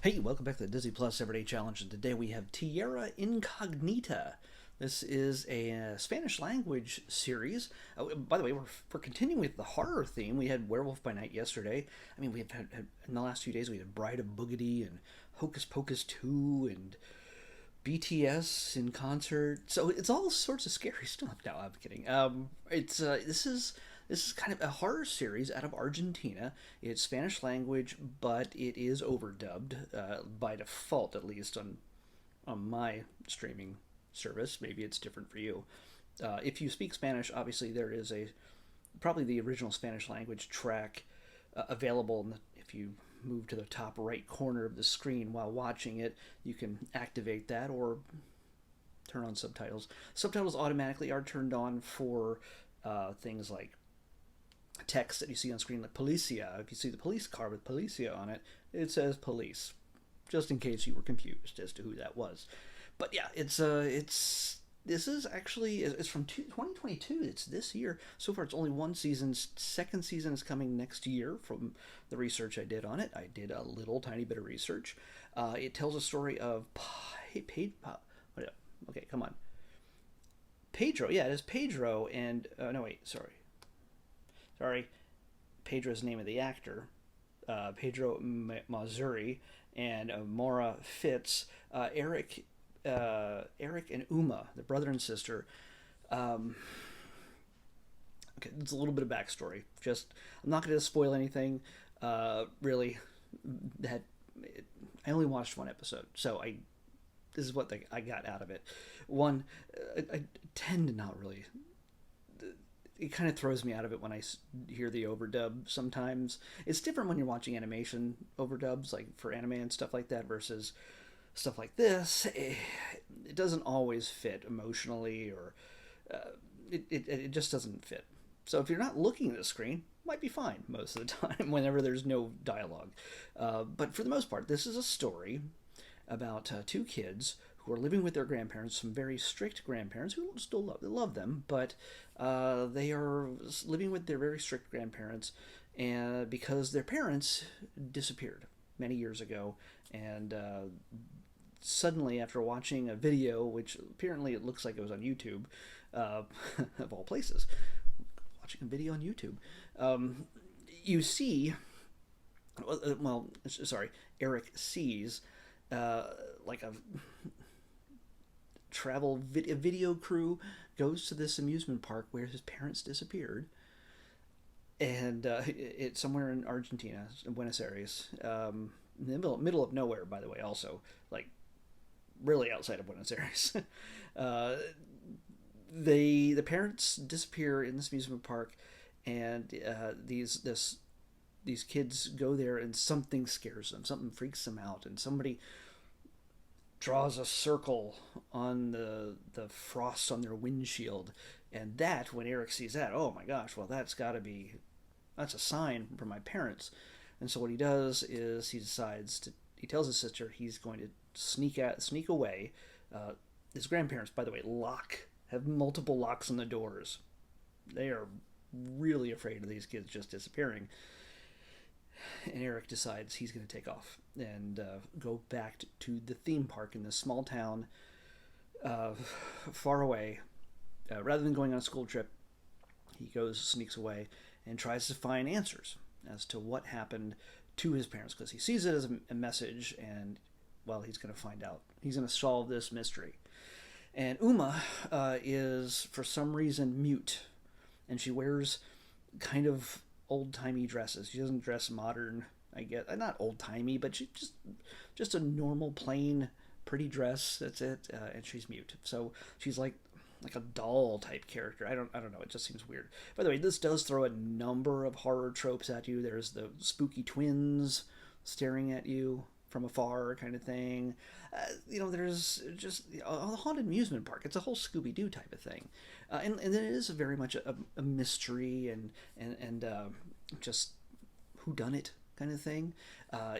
Hey, welcome back to the Disney Plus Everyday Challenge, and today we have Tierra Incognita. This is a Spanish language series. By the way, we're continuing with the horror theme. We had Werewolf by Night yesterday. I mean, we've had in the last few days we had Bride of Boogedy and Hocus Pocus 2 and BTS in concert. So it's all sorts of scary stuff. No, I'm kidding. It's this is kind of a horror series out of Argentina. It's Spanish language, but it is overdubbed by default, at least on my streaming service. Maybe it's different for you. If you speak Spanish, obviously there is a probably the original Spanish language track available. If you move to the top right corner of the screen while watching it, you can activate that or turn on subtitles. Subtitles automatically are turned on for things like text that you see on screen, like Policia. If you see the police car with Policia on it, it says police, just in case you were confused as to who that was. But yeah, it's this is actually it's from 2022. It's this year. So far, it's only one season. Second season is coming next year. From the research I did on it, I did a little tiny bit of research. It tells a story of okay, come on, Pedro. Yeah, it is Pedro and no wait, sorry, Pedro's the name of the actor, Pedro Mazuri, and Maura Fitz, Eric and Uma, the brother and sister. Um, okay, it's a little bit of backstory. Just I'm not going to spoil anything. Really, that I only watched one episode, so I this is what I got out of it. One, I tend to not really it kind of throws me out of it when I hear the overdub sometimes. It's different when you're watching animation overdubs, like for anime and stuff like that, versus stuff like this. It doesn't always fit emotionally, or it just doesn't fit. So if you're not looking at the screen, it might be fine most of the time whenever there's no dialogue. But for the most part, this is a story about two kids who are living with their grandparents, some very strict grandparents who still love them, but they are living with their very strict grandparents, and because their parents disappeared many years ago, and suddenly, after watching a video, which apparently it looks like it was on YouTube, of all places, watching a video on YouTube, you see, well, sorry, Eric sees like a video crew goes to this amusement park where his parents disappeared, and it's somewhere in Argentina, in Buenos Aires, in the middle of nowhere, by the way. Also, like really outside of Buenos Aires. uh, the parents disappear in this amusement park, and these kids go there, and something scares them, something freaks them out, and somebody draws a circle on the frost on their windshield, and that when Eric sees that, oh my gosh, well that's a sign from my parents. And so what he does is he tells his sister he's going to sneak away. His grandparents, by the way, have multiple locks on the doors. They are really afraid of these kids just disappearing. And Eric decides he's going to take off and go back to the theme park in this small town, far away. Rather than going on a school trip, he sneaks away, and tries to find answers as to what happened to his parents, because he sees it as a message, and well, he's going to find out. He's going to solve this mystery. And Uma is for some reason mute, and she wears kind of old-timey dresses. She doesn't dress modern, I guess. Not old-timey, but she just a normal, plain, pretty dress. That's it. And she's mute. So she's like a doll type character. I don't know. It just seems weird. By the way, this does throw a number of horror tropes at you. There's the spooky twins staring at you from afar kind of thing. There's just the haunted amusement park. It's a whole Scooby-Doo type of thing. And then it is very much a mystery and just whodunit kind of thing.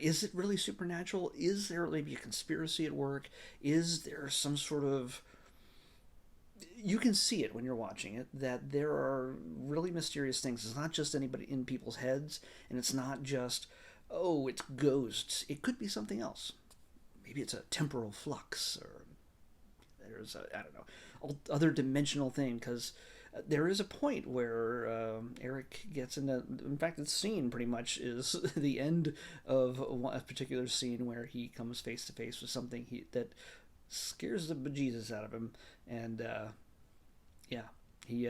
Is it really supernatural? Is there maybe a conspiracy at work? Is there some sort of... You can see it when you're watching it, that there are really mysterious things. It's not just anybody in people's heads, and it's not just oh, it's ghosts. It could be something else. Maybe it's a temporal flux, or there's a, I don't know, other dimensional thing, because there is a point where Eric gets into. In fact, the scene pretty much is the end of a particular scene where he comes face to face with something that scares the bejesus out of him, and yeah, he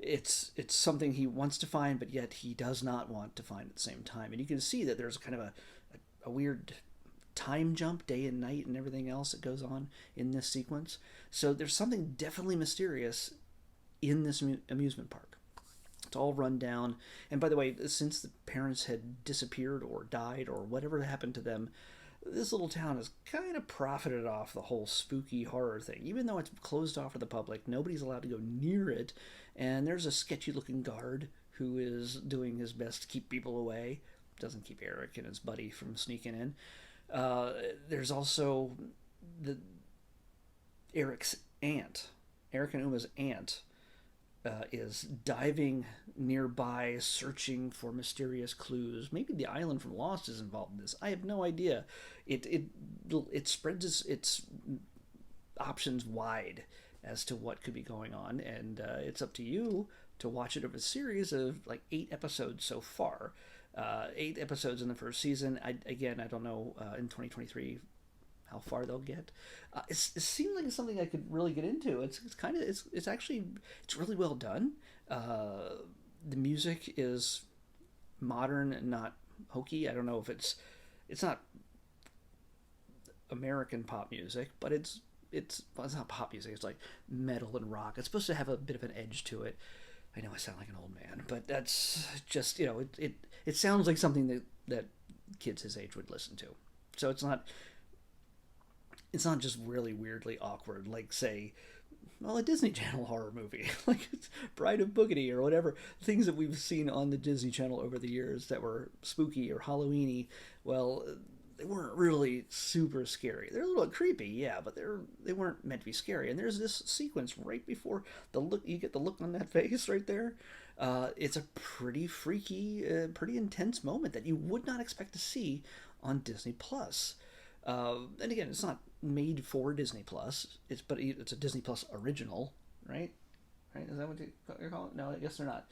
it's something he wants to find, but yet he does not want to find at the same time, and you can see that there's kind of a weird time jump, day and night, and everything else that goes on in this sequence. So there's something definitely mysterious in this amusement park. It's all run down. And by the way, since the parents had disappeared or died or whatever happened to them, this little town has kind of profited off the whole spooky horror thing. Even though it's closed off to the public, nobody's allowed to go near it. And there's a sketchy looking guard who is doing his best to keep people away. Doesn't keep Eric and his buddy from sneaking in. There's also the Eric's aunt, Eric and Uma's aunt, is diving nearby, searching for mysterious clues. Maybe the island from Lost is involved in this. I have no idea. It spreads its options wide as to what could be going on, and it's up to you to watch it over a series of like 8 episodes so far. 8 episodes in the first season. I don't know in 2023 how far they'll get. It seems like it's something I could really get into. It's actually it's really well done. The music is modern and not hokey. I don't know if it's not American pop music, but it's not pop music. It's like metal and rock. It's supposed to have a bit of an edge to it. I know I sound like an old man, but that's just, it sounds like something that kids his age would listen to. So it's not just really weirdly awkward, like, say, well, a Disney Channel horror movie, like it's Bride of Boogity or whatever, things that we've seen on the Disney Channel over the years that were spooky or Halloweeny. Well, they weren't really super scary. They're a little creepy, yeah, but they weren't meant to be scary. And there's this sequence right before the look. You get the look on that face right there. It's a pretty freaky, pretty intense moment that you would not expect to see on Disney Plus. And again, it's not made for Disney Plus. It's a Disney Plus original, right? Right? Is that what you're calling it? No, I guess they're not.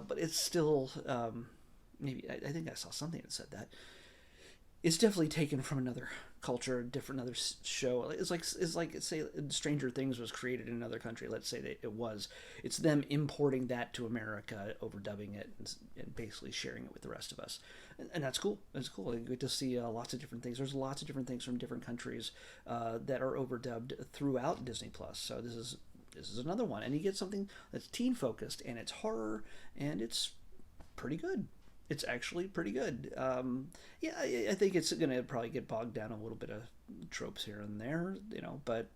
But it's still maybe I think I saw something that said that. It's definitely taken from another culture, another show. It's like say Stranger Things was created in another country. Let's say that it was. It's them importing that to America, overdubbing it, and basically sharing it with the rest of us. And that's cool. It's cool. You get to see lots of different things. There's lots of different things from different countries that are overdubbed throughout Disney Plus. So this is another one, and you get something that's teen focused, and it's horror, and it's pretty good. It's actually pretty good. Yeah, I think it's going to probably get bogged down a little bit of tropes here and there, but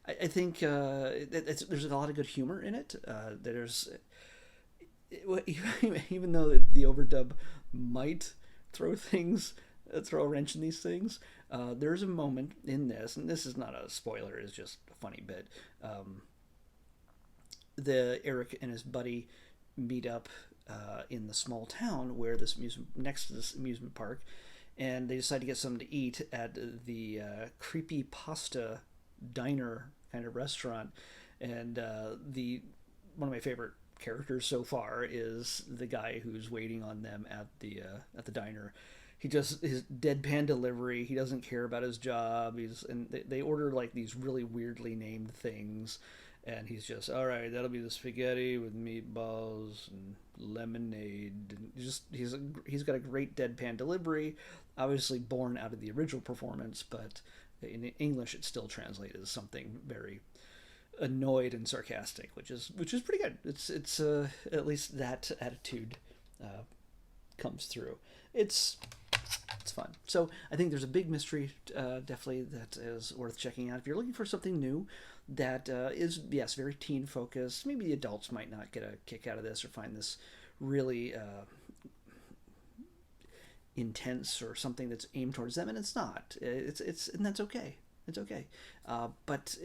I think there's a lot of good humor in it. Even though the overdub might throw a wrench in these things, there's a moment in this, and this is not a spoiler, it's just a funny bit. The Eric and his buddy meet up in the small town where next to this amusement park, and they decide to get something to eat at the creepy pasta diner kind of restaurant. And one of my favorite characters so far is the guy who's waiting on them at the diner. His deadpan delivery. He doesn't care about his job. They order like these really weirdly named things. And he's just, all right, that'll be the spaghetti with meatballs and lemonade. And he's got a great deadpan delivery, obviously born out of the original performance, but in English it still translated as something very annoyed and sarcastic, which is pretty good. It's at least that attitude comes through. It's fun. So I think there's a big mystery, definitely, that is worth checking out. If you're looking for something new that is, yes, very teen focused, maybe the adults might not get a kick out of this or find this really intense or something that's aimed towards them, and it's not. And that's okay. It's okay. But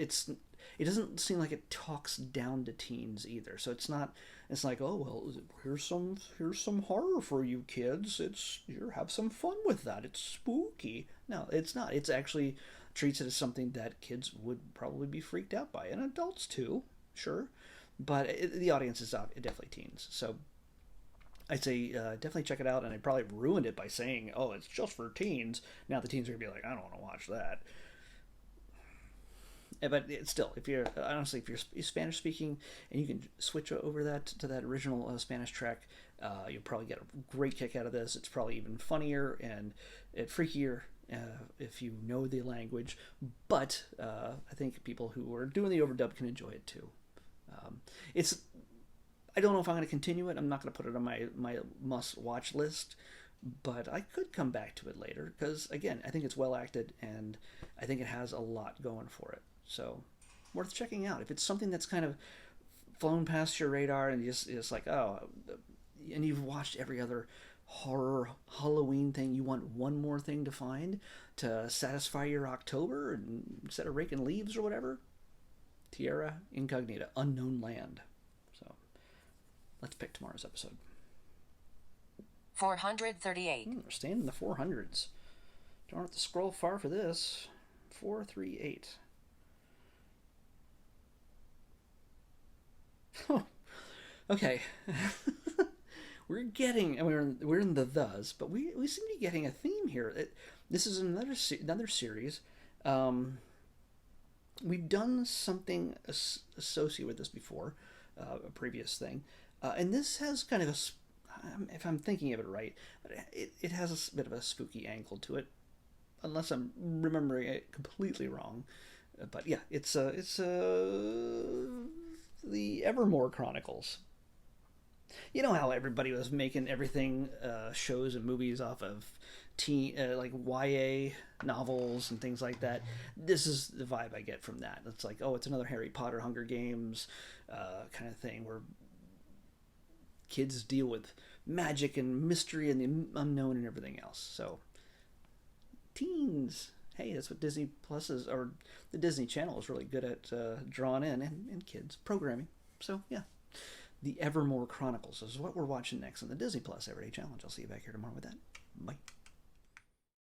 it doesn't seem like it talks down to teens either. So it's not. It's like, oh well, here's some horror for you kids. It's here, have some fun with that. It's spooky. No, it's not. It's actually treats it as something that kids would probably be freaked out by, and adults too, sure, but the audience is definitely teens. So I'd say definitely check it out, and I probably ruined it by saying, "Oh, it's just for teens." Now the teens are gonna be like, "I don't want to watch that." But still, if you're honestly, if you're Spanish speaking and you can switch over that to that original Spanish track, you'll probably get a great kick out of this. It's probably even funnier and freakier if you know the language. But I think people who are doing the overdub can enjoy it too. It's I don't know if I'm going to continue it. I'm not going to put it on my must watch list, but I could come back to it later because again, I think it's well acted and I think it has a lot going for it. So worth checking out. If it's something that's kind of flown past your radar and it's like, oh, and you've watched every other horror Halloween thing, you want one more thing to find to satisfy your October and instead of raking leaves or whatever, Tierra Incognita, Unknown Land. So let's pick tomorrow's episode. 438. We're staying in the 400s. Don't have to scroll far for this. 438. Okay. We're in the thes, but we seem to be getting a theme here. This is another series. We've done something associated with this before, a previous thing, and this has kind of if I'm thinking of it right, it has a bit of a spooky angle to it, unless I'm remembering it completely wrong. But yeah, it's the Evermore Chronicles. You know how everybody was making everything shows and movies off of like YA novels and things like that. This is the vibe I get from that. It's like, oh, it's another Harry Potter, Hunger Games kind of thing where kids deal with magic and mystery and the unknown and everything else. So teens, hey, that's what Disney Plus is, or the Disney Channel is really good at drawing in, and kids programming. So yeah, the Evermore Chronicles is what we're watching next on the Disney Plus Everyday Challenge. I'll see you back here tomorrow with that. Bye.